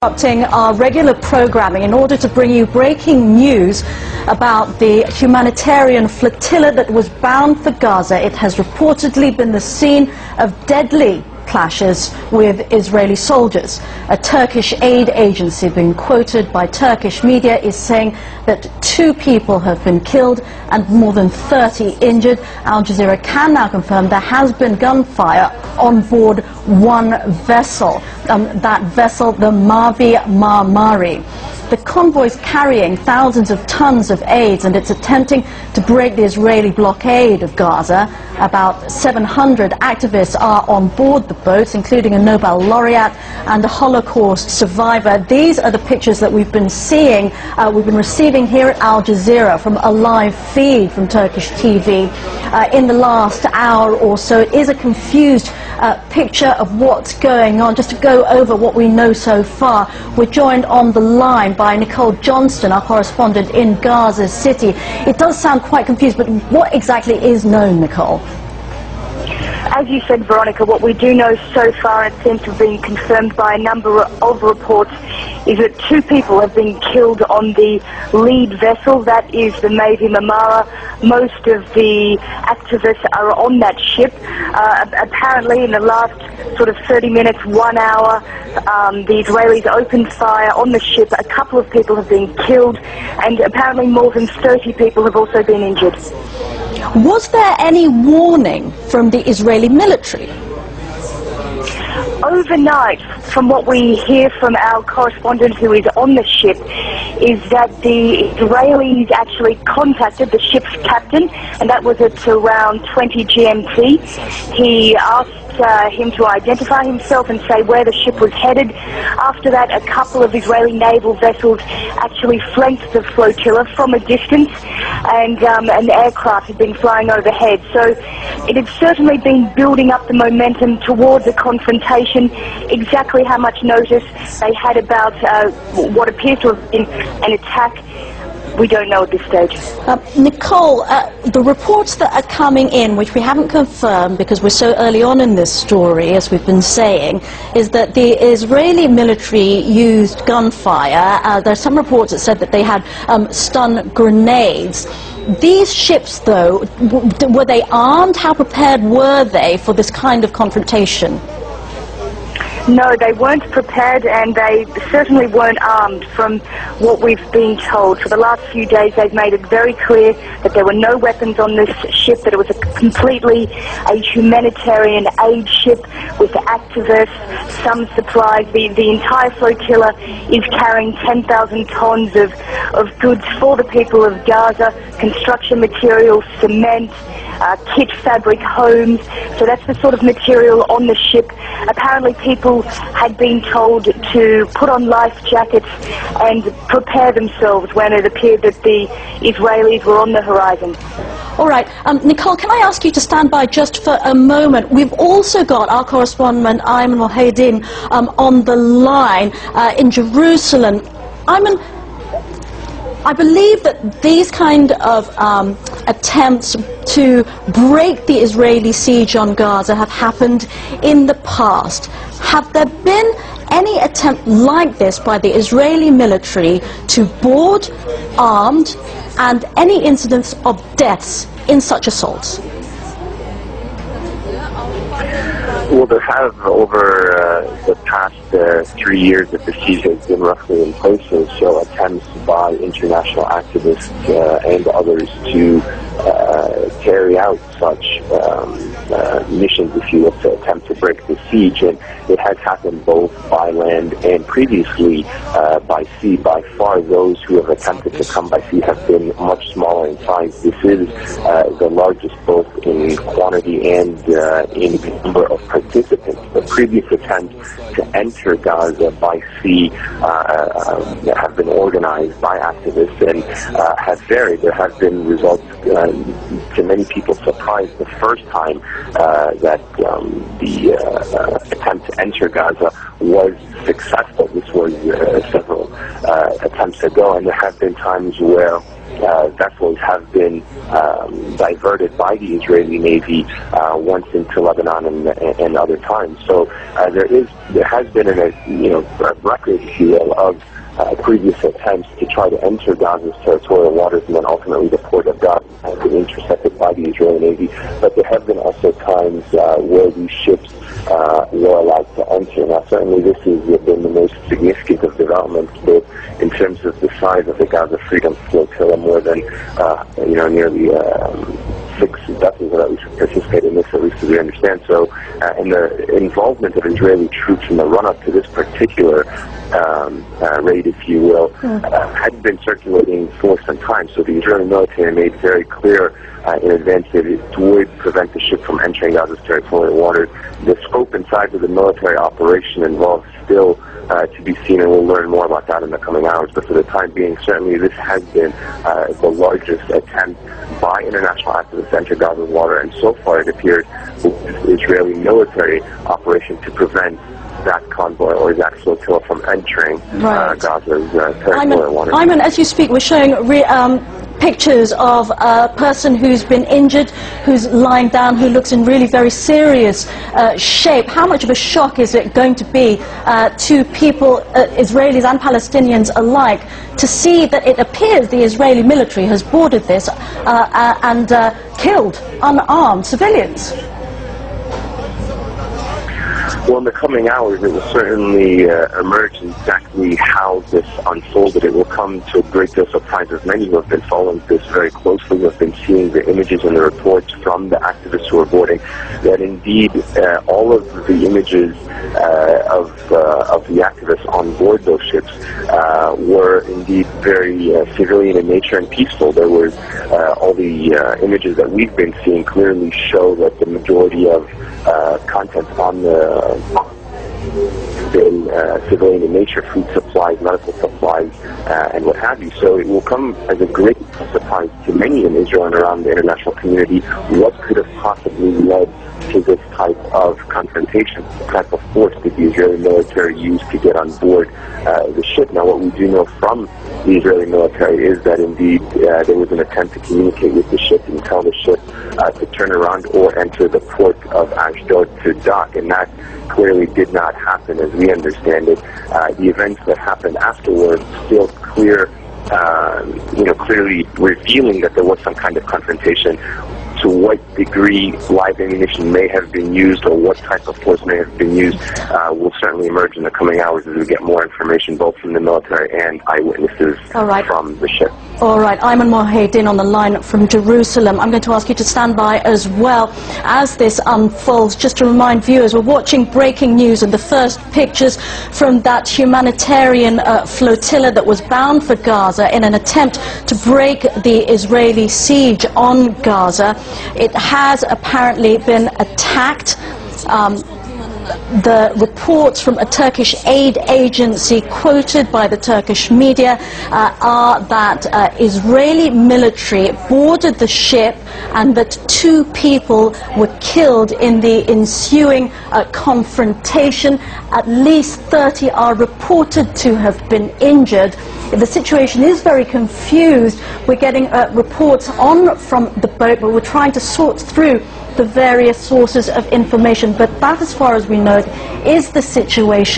Interrupting our regular programming in order to bring you breaking news about the humanitarian flotilla that was bound for Gaza. It has reportedly been the scene of deadly clashes with Israeli soldiers. A Turkish aid agency being quoted by Turkish media is saying that 2 people have been killed and more than 30 injured. Al Jazeera can now confirm there has been gunfire on board one vessel. That vessel, the Mavi Marmari. The convoy is carrying thousands of tons of aid and it's attempting to break the Israeli blockade of Gaza. About 700 activists are on board the boats, including a Nobel laureate and a Holocaust survivor. These are the pictures that we've been seeing, we've been receiving here at Al Jazeera from a live feed from Turkish TV. In the last hour or so, it is a confused picture of what's going on. Just to go over what we know so far, we're joined on the line by Nicole Johnston, our correspondent in Gaza City. It does sound quite confused, but what exactly is known, Nicole? As you said, Veronica, what we do know so far, and it seems to have been confirmed by a number of reports, is that 2 people have been killed on the lead vessel, that is the Mavi Marmara. Most of the activists are on that ship. Apparently in the last sort of 30 minutes, 1 hour, the Israelis opened fire on the ship. A couple of people have been killed and apparently more than 30 people have also been injured. Was there any warning from the Israeli military? Overnight, from what we hear from our correspondent who is on the ship, is that the Israelis actually contacted the ship's captain, and that was at around 20 GMT. He asked him to identify himself and say where the ship was headed. After that, a couple of Israeli naval vessels actually flanked the flotilla from a distance, and an aircraft had been flying overhead. So it had certainly been building up the momentum towards a confrontation. Exactly how much notice they had about what appears to have been an attack, we don't know at this stage. Nicole, the reports that are coming in, which we haven't confirmed because we're so early on in this story, as we've been saying, is that the Israeli military used gunfire. There are some reports that said that they had stun grenades. These ships, though, were they armed? How prepared were they for this kind of confrontation? No, they weren't prepared and they certainly weren't armed from what we've been told. For the last few days they've made it very clear that there were no weapons on this ship, that it was completely a humanitarian aid ship with activists, some supplies. The entire flotilla is carrying 10,000 tons of goods for the people of Gaza, construction materials, cement, kit fabric, homes. So that's the sort of material on the ship. Apparently people had been told to put on life jackets and prepare themselves when it appeared that the Israelis were on the horizon. All right. Nicole, can I ask you to stand by just for a moment? We've also got our correspondent Ayman Mohyeddin on the line in Jerusalem. Ayman, I believe that these kind of attempts to break the Israeli siege on Gaza have happened in the past. Have there been any attempt like this by the Israeli military to board armed and any incidents of deaths in such assaults? Well, there have over the past 3 years that the siege has been roughly in place, so attempts by international activists and others to carry out such missions, if you will, to attempt to break the siege. And it has happened both by land and previously by sea. By far, those who have attempted to come by sea have been much smaller in size. This is the largest both in quantity and in number of participants. The previous attempts to enter Gaza by sea have been organized by activists and have varied. There have been results, to many people's surprise, the first time that the attempt to enter Gaza was successful. This was several attempts ago, and there have been times where vessels have been diverted by the Israeli Navy once into Lebanon and other times. So there has been a record, if you will, of previous attempts to try to enter Gaza's territorial waters, and then ultimately the port of Gaza has been intercepted by the Israeli Navy. But there have been also times where these ships were allowed to enter. Now, certainly this has been the most significant of developments, both in terms of the size of the Gaza Freedom Flotilla, more than nearly 6 vessels that at least participate in this, at least as we understand. So, and the involvement of Israeli troops in the run-up to this particular raid, if you will, had been circulating for some time. So the Israeli military made very clear in advance that it would prevent the ship from entering Gaza's territorial waters. The scope and size of the military operation involved still to be seen, and we'll learn more about that in the coming hours. But for the time being, certainly this has been the largest attempt by international activists to enter Gaza's water, and so far it appears the Israeli military operation to prevent that convoy or that flotilla from entering Gaza's territorial waters. Ayman, as you speak, we're showing pictures of a person who's been injured, who's lying down, who looks in really very serious shape. How much of a shock is it going to be to people, Israelis and Palestinians alike, to see that it appears the Israeli military has boarded this and killed unarmed civilians? Well, in the coming hours, it will certainly emerge exactly how this unfolded. It will come to a great deal of surprise of many who have been following this very closely, who have been seeing the images and the reports from the activists who are boarding, that indeed all of the images of the activists on board those ships were indeed very civilian in nature and peaceful. There was all the images that we've been seeing clearly show that the majority of content on the been civilian in nature, food supplies, medical supplies, and what have you. So it will come as a great surprise to many in Israel and around the international community what could have possibly led to this type of confrontation, the type of force that the Israeli military used to get on board the ship. Now, what we do know from the Israeli military is that indeed there was an attempt to communicate with the ship and tell the ship to turn around or enter the port of Ashdod to dock, and that clearly did not happen as we understand it. The events that happened afterwards still clearly revealing that there was some kind of confrontation. To what degree live ammunition may have been used or what type of force may have been used will certainly emerge in the coming hours as we get more information both from the military and eyewitnesses from the ship. All right, Ayman Mohyeddin on the line from Jerusalem. I'm going to ask you to stand by as well as this unfolds. Just to remind viewers, we're watching breaking news and the first pictures from that humanitarian flotilla that was bound for Gaza in an attempt to break the Israeli siege on Gaza. It has apparently been attacked. The reports from a Turkish aid agency quoted by the Turkish media are that Israeli military boarded the ship and that 2 people were killed in the ensuing confrontation. At least 30 are reported to have been injured. The situation is very confused. We're getting reports from the boat, but we're trying to sort through the various sources of information. But that, as far as we know, is the situation.